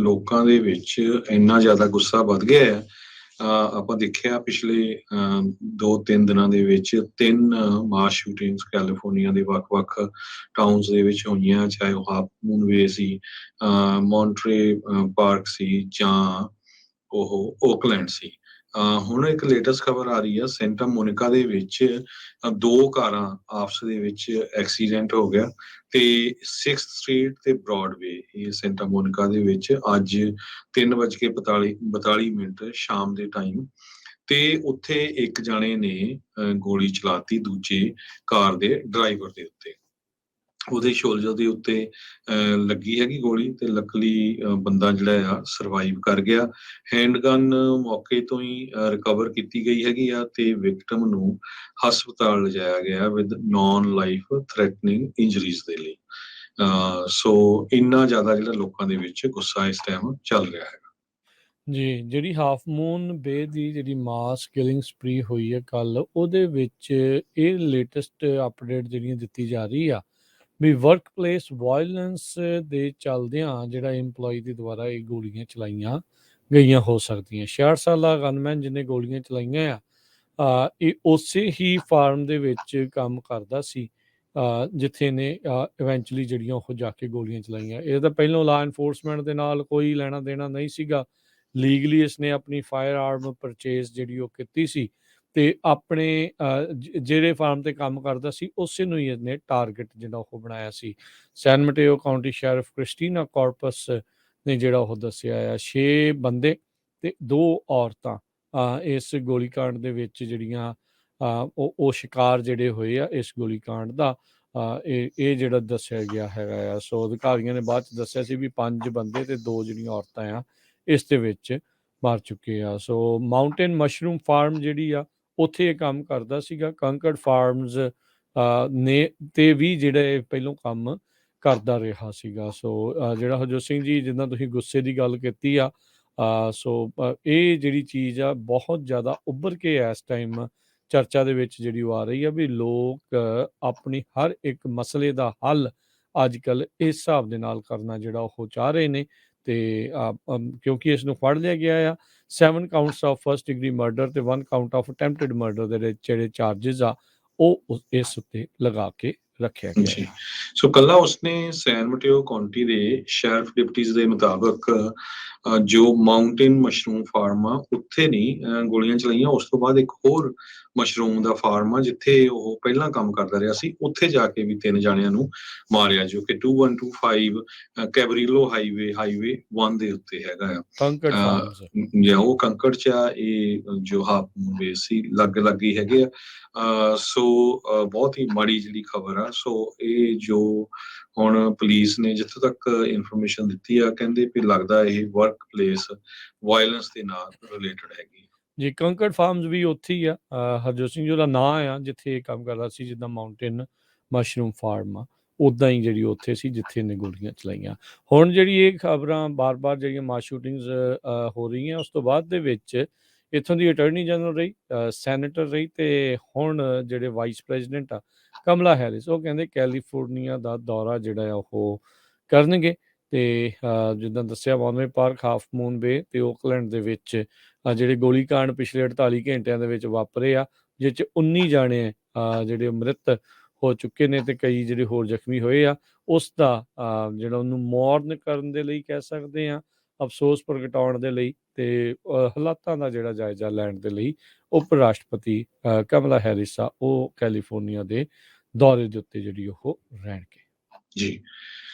ਲੋਕਾਂ ਦੇ ਵਿੱਚ ਇੰਨਾ ਜ਼ਿਆਦਾ ਗੁੱਸਾ ਵੱਧ ਗਿਆ ਹੈ। ਆਪਾਂ ਦੇਖਿਆ ਪਿਛਲੇ 2-3 ਦਿਨਾਂ ਦੇ ਵਿੱਚ 3 ਮਾਸ ਸ਼ੂਟਿੰਗਸ ਕੈਲੀਫੋਰਨੀਆ ਦੇ ਵੱਖ-ਵੱਖ ਟਾਊਨਸ ਦੇ ਵਿੱਚ ਹੋਈਆਂ, ਚਾਹੇ ਉਹ ਹਾਫ ਮੂਨ ਵੇ ਸੀ, ਮੌਂਟਰੇ ਪਾਰਕ ਸੀ ਜਾਂ ਉਹ ਓਕਲੈਂਡ ਸੀ। ਹੁਣ ਇੱਕ ਲੇਟੈਸਟ ਖਬਰ ਆ ਰਹੀ ਆ ਸੈਂਟਾ ਮੋਨਿਕਾ ਦੇ ਵਿੱਚ 2 ਕਾਰਾਂ ਆਪਸ ਦੇ ਵਿੱਚ ਐਕਸੀਡੈਂਟ ਹੋ ਗਿਆ ਤੇ 6th ਸਟਰੀਟ ਤੇ ਬ੍ਰੌਡਵੇ ਇਹ ਸੈਂਟਾ ਮੋਨਿਕਾ ਦੇ ਵਿੱਚ ਅੱਜ 3:42 ਸ਼ਾਮ ਦੇ ਟਾਈਮ ਤੇ ਉੱਥੇ ਇੱਕ ਜਾਣੇ ਨੇ ਗੋਲੀ ਚਲਾਤੀ ਦੂਜੇ ਕਾਰ ਦੇ ਡਰਾਈਵਰ ਦੇ ਉੱਤੇ। ਉਹਦੇ ਸ਼ੋਲਡਰ ਦੇ ਉੱਤੇ ਲੱਗੀ ਹੈਗੀ ਗੋਲੀ ਤੇ ਲੱਕਲੀ ਬੰਦਾ ਜਿਹੜਾ ਆ ਸਰਵਾਈਵ ਕਰ ਗਿਆ। ਹੈਂਡਗਨ ਮੌਕੇ ਤੋਂ ਹੀ ਰਿਕਵਰ ਕੀਤੀ ਗਈ ਹੈਗੀ ਆ ਤੇ ਵਿਕਟਮ ਨੂੰ ਹਸਪਤਾਲ ਲਿਜਾਇਆ ਗਿਆ with non life threatening injuries ਦੇ ਲਈ। ਸੋ ਇੰਨਾ ਜ਼ਿਆਦਾ ਜਿਹੜਾ ਲੋਕਾਂ ਦੇ ਵਿੱਚ ਗੁੱਸਾ ਇਸ ਟਾਈਮ ਚੱਲ ਰਿਹਾ ਹੈ। ਜੀ, ਜਿਹੜੀ ਹਾਫ ਮੂਨ ਬੇ ਦੀ ਜਿਹੜੀ ਮਾਸ ਕਿਲਿੰਗ ਸਪਰੀ ਹੋਈ ਹੈ ਕੱਲ, ਉਹਦੇ ਵਿੱਚ ਇਹ ਲੇਟੈਸਟ ਅਪਡੇਟ ਜਿਹੜੀਆਂ ਦਿੱਤੀ ਜਾ ਰਹੀ ਆ ਵੀ ਵਰਕ ਪਲੇਸ ਵਾਇਲੈਂਸ ਦੇ ਚੱਲਦਿਆਂ ਜਿਹੜਾ EMPLOYE ਦੇ ਦੁਆਰਾ ਇਹ ਗੋਲੀਆਂ ਚਲਾਈਆਂ ਗਈਆਂ ਹੋ ਸਕਦੀਆਂ। 66 ਸਾਲਾ ਗਨਮੈਨ ਜਿਹਨੇ ਗੋਲੀਆਂ ਚਲਾਈਆਂ ਆ, ਇਹ ਉਸੇ ਹੀ ਫਾਰਮ ਦੇ ਵਿੱਚ ਕੰਮ ਕਰਦਾ ਸੀ ਜਿੱਥੇ ਨੇ ਇਵੈਂਚੁਅਲੀ ਜਿਹੜੀਆਂ ਉਹ ਜਾ ਕੇ ਗੋਲੀਆਂ ਚਲਾਈਆਂ। ਇਹ ਤਾਂ ਪਹਿਲਾਂ ਲਾ ਇਨਫੋਰਸਮੈਂਟ ਦੇ ਨਾਲ ਕੋਈ ਲੈਣਾ ਦੇਣਾ ਨਹੀਂ ਸੀਗਾ। ਲੀਗਲੀ ਇਸਨੇ ਆਪਣੀ ਫਾਇਰ ਆਰਮ ਪਰਚੇਜ਼ ਜਿਹੜੀ ਉਹ ਕੀਤੀ ਸੀ ਤੇ ਆਪਣੇ ਜਿਹੜੇ ਫਾਰਮ ਤੇ ਕੰਮ ਕਰਦਾ ਸੀ ਉਸੇ ਨੂੰ ਹੀ ਇਹਨੇ ਟਾਰਗੇਟ ਜਿਹੜਾ ਉਹ ਬਣਾਇਆ ਸੀ। ਸੈਨ ਮਟੇਓ ਕਾਉਂਟੀ ਸ਼ੈਰਿਫ ਕ੍ਰਿਸਟੀਨਾ ਕਾਰਪਸ ਨੇ ਜਿਹੜਾ ਉਹ ਦੱਸਿਆ ਆ 6 ਬੰਦੇ ਤੇ 2 ਔਰਤਾਂ ਇਸ ਗੋਲੀकांड ਦੇ ਵਿੱਚ ਜਿਹੜੀਆਂ ਉਹ ਸ਼ਿਕਾਰ ਜਿਹੜੇ ਹੋਏ ਆ ਇਸ ਗੋਲੀकांड ਦਾ। ਇਹ ਜਿਹੜਾ ਦੱਸਿਆ ਗਿਆ ਹੈਗਾ ਆ। ਸੋ ਅਧਿਕਾਰੀਆਂ ਨੇ ਬਾਅਦ 'ਚ ਦੱਸਿਆ ਸੀ ਵੀ 5 ਬੰਦੇ ਤੇ 2 ਜਿਹੜੀਆਂ ਔਰਤਾਂ ਆ ਇਸ ਦੇ ਵਿੱਚ ਮਰ ਚੁੱਕੇ ਆ। ਸੋ ਮਾਊਂਟੇਨ ਮਸ਼ਰੂਮ ਫਾਰਮ ਜਿਹੜੀ ਆ ਉੱਥੇ ਇਹ ਕੰਮ ਕਰਦਾ ਸੀਗਾ। ਕੰਕਰਡ ਫਾਰਮਸ ਨੇ ਤੇ ਵੀ ਜਿਹੜਾ ਇਹ ਪਹਿਲੋਂ ਕੰਮ ਕਰਦਾ ਰਿਹਾ ਸੀਗਾ। ਸੋ ਜਿਹੜਾ ਹਰਜੋਤ ਸਿੰਘ ਜੀ ਜਿੱਦਾਂ ਤੁਸੀਂ ਗੁੱਸੇ ਦੀ ਗੱਲ ਕੀਤੀ ਆ, ਸੋ ਇਹ ਜਿਹੜੀ ਚੀਜ਼ ਆ ਬਹੁਤ ਜ਼ਿਆਦਾ ਉੱਭਰ ਕੇ ਇਸ ਟਾਈਮ ਚਰਚਾ ਦੇ ਵਿੱਚ ਜਿਹੜੀ ਉਹ ਆ ਰਹੀ ਆ ਵੀ ਲੋਕ ਆਪਣੀ ਹਰ ਇੱਕ ਮਸਲੇ ਦਾ ਹੱਲ ਅੱਜ ਕੱਲ੍ਹ ਇਸ ਹਿਸਾਬ ਦੇ ਨਾਲ ਕਰਨਾ ਜਿਹੜਾ ਉਹ ਚਾਹ ਰਹੇ ਨੇ। ਤੇ ਕਿਉਂਕਿ ਇਸ ਨੂੰ ਫੜ ਲਿਆ ਗਿਆ ਆ 7 counts of first degree murder ਤੇ 1 ਕਾਊਂਟ ਆਫ ਅਟੈਂਪਟਡ ਮਰਡਰ ਦੇ ਜਿਹੜੇ ਚਾਰजेस ਆ ਉਹ ਇਸ ਉੱਤੇ ਲਗਾ ਕੇ ਰੱਖਿਆ ਗਿਆ ਜੀ ਹੈ। ਸੋ ਕੱਲਾ ਉਸਨੇ ਸੈਨ ਮਟੇਓ ਕਾਉਂਟੀ ਦੇ ਸ਼ੈਰਿਫ ਡਿਪਟੀਜ਼ ਦੇ ਮੁਤਾਬਕ ਜੋ ਮਾਊਂਟੇਨ ਮਸ਼ਰੂਮ ਫਾਰਮ ਆ ਉੱਥੇ ਨਹੀਂ ਗੋਲੀਆਂ ਚਲਾਈਆਂ। ਉਸ ਤੋਂ ਬਾਅਦ ਇੱਕ ਹੋਰ ਮਸ਼ਰੂਮ ਦਾ ਫਾਰਮ ਆ ਜਿੱਥੇ ਉਹ ਪਹਿਲਾਂ ਕੰਮ ਕਰਦਾ ਰਿਹਾ ਸੀ, ਉੱਥੇ ਜਾ ਕੇ ਵੀ 3 ਜਾਣਿਆਂ ਨੂੰ ਮਾਰਿਆ ਜੋ ਕਿ 2125 ਕੈਬਰੀਲੋ ਹਾਈਵੇ 1 ਦੇ ਉੱਤੇ ਹੈਗਾ ਕੰਕਰਡ ਆ। ਫਾਰਮਸ ਜਾਂ ਉਹ ਕੰਕੜ ਚ ਆ, ਇਹ ਜੋ ਹਾਫ ਮੂਨ ਵੇ ਸੀ ਲੱਗ ਹੀ ਹੈਗੇ ਆ। ਸੋ ਬਹੁਤ ਹੀ ਮਾੜੀ ਜਿਹੜੀ ਖਬਰ ਆ। ਸੋ ਇਹ ਜੋ ਹੁਣ ਪੁਲਿਸ ਨੇ ਜਿੱਥੋਂ ਤੱਕ ਇਨਫੋਰਮੇਸ਼ਨ ਦਿੱਤੀ ਆ ਕਹਿੰਦੇ ਵੀ ਲੱਗਦਾ ਇਹ ਵਰਕ ਪਲੇਸ ਵਾਇਲੈਂਸ ਦੇ ਨਾਲ ਰਿਲੇਟਡ ਹੈਗੀ। ਜੀ, ਕੰਕਰਡ ਫਾਰਮਸ ਵੀ ਉੱਥੇ ਹੀ ਆ। ਹਰਜੋਤ ਸਿੰਘ ਜੀ ਦਾ ਨਾਂ ਆ ਜਿੱਥੇ ਇਹ ਕੰਮ ਕਰਦਾ ਸੀ। ਜਿੱਦਾਂ ਮਾਊਂਟੇਨ ਮਸ਼ਰੂਮ ਫਾਰਮ ਆ ਉੱਦਾਂ ਹੀ ਜਿਹੜੀ ਉੱਥੇ ਸੀ ਜਿੱਥੇ ਇਹਨੇ ਗੋਲੀਆਂ ਚਲਾਈਆਂ। ਹੁਣ ਜਿਹੜੀ ਇਹ ਖਬਰਾਂ ਬਾਰ-ਬਾਰ ਜਿਹੜੀਆਂ ਮਾਸ ਸ਼ੂਟਿੰਗਸ ਹੋ ਰਹੀਆਂ ਉਸ ਤੋਂ ਬਾਅਦ ਦੇ ਵਿੱਚ ਇੱਥੋਂ ਦੀ ਅਟਾਰਨੀ ਜਨਰਲ ਰਹੀ, ਸੈਨੇਟਰ ਰਹੀ ਤੇ ਹੁਣ ਜਿਹੜੇ ਵਾਈਸ ਪ੍ਰੈਜ਼ੀਡੈਂਟ ਆ ਕਮਲਾ ਹੈਰਿਸ, ਉਹ ਕਹਿੰਦੇ ਕੈਲੀਫੋਰਨੀਆ ਦਾ ਦੌਰਾ ਜਿਹੜਾ ਆ ਉਹ ਕਰਨਗੇ। ਤੇ ਜਿੱਦਾਂ ਦੱਸਿਆ ਮੌਨਵੇ ਪਾਰਕ, ਹਾਫ ਮੂਨ ਬੇ ਤੇ ਓਕਲੈਂਡ ਦੇ ਵਿੱਚ ਜਿਹੜੇ ਗੋਲੀकांड ਪਿਛਲੇ 48 ਘੰਟਿਆਂ ਦੇ ਵਿੱਚ ਵਾਪਰੇ ਆ ਜਿਸ 'ਚ 19 ਜਾਣੇ ਜਿਹੜੇ ਮ੍ਰਿਤ ਹੋ ਚੁੱਕੇ ਨੇ ਤੇ ਕਈ ਜਿਹੜੇ ਹੋਰ ਜ਼ਖਮੀ ਹੋਏ ਆ। ਉਸ ਦਾ ਜਿਹੜਾ ਉਹਨੂੰ ਮੌਰਨ ਕਰਨ ਦੇ ਲਈ ਕਹਿ ਸਕਦੇ ਹਾਂ, ਅਫਸੋਸ ਪ੍ਰਗਟਾਉਣ ਦੇ ਲਈ ਤੇ ਹਾਲਾਤਾਂ ਦਾ ਜਿਹੜਾ ਜਾਇਜ਼ਾ ਲੈਣ ਦੇ ਲਈ ਉਪ ਰਾਸ਼ਟਰਪਤੀ ਕਮਲਾ ਹੈਰਿਸ ਆ ਉਹ ਕੈਲੀਫੋਰਨੀਆ ਦੇ ਦੌਰੇ ਦੇ ਉੱਤੇ ਜਿਹੜੀ ਉਹ ਰਹਿਣਗੇ। ਜੀ